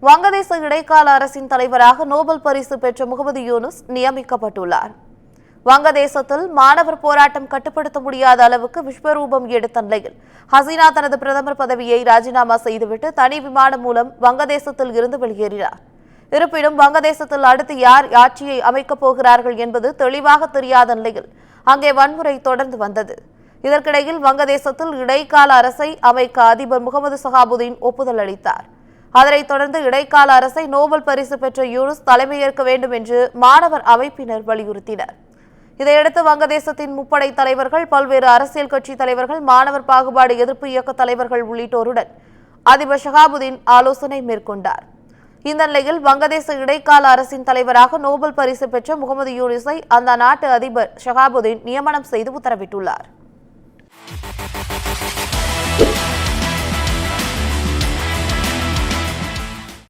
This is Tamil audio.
வங்கதேச இடைக்கால அரசின் தலைவராக நோபல் பரிசு பெற்ற முகமது யூனுஸ் நியமிக்கப்பட்டுள்ளார். வங்கதேசத்தில் மாணவர் போராட்டம் கட்டுப்படுத்த முடியாத அளவுக்கு விஸ்வரூபம் எடுத்த நிலையில் ஹசீனா தனது பிரதமர் பதவியை ராஜினாமா செய்துவிட்டு தனி விமானம் மூலம் வங்கதேசத்தில் இருந்து வெளியேறினார். இருப்பினும் வங்கதேசத்தில் அடுத்து யார் ஆட்சியை அமைக்கப் போகிறார்கள் என்பது தெளிவாக தெரியாத நிலையில் அங்கே வன்முறை தொடர்ந்து வந்தது. இதற்கிடையில் வங்கதேசத்தில் இடைக்கால அரசை அமைக்க அதிபர் முகமது சஹாபுதீன் ஒப்புதல் அளித்தார். அதனைத் தொடர்ந்து இடைக்கால அரசை நோபல் பரிசு பெற்ற யூனுஸ் தலைமையேற்க வேண்டும் என்று மாணவர் அமைப்பினர் வலியுறுத்தினர். இதையடுத்து வங்கதேசத்தின் முப்படை தலைவர்கள், பல்வேறு அரசியல் கட்சி தலைவர்கள், மாணவர் பாகுபாடு எதிர்ப்பு இயக்க தலைவர்கள் உள்ளிட்டோருடன் அதிபர் ஷஹாபுதீன் ஆலோசனை மேற்கொண்டார். இந்த நிலையில் வங்கதேச இடைக்கால அரசின் தலைவராக நோபல் பரிசு பெற்ற முகமது யூனுஸை அந்த நாட்டு அதிபர் ஷஹாபுதீன் நியமனம் செய்து உத்தரவிட்டுள்ளார்.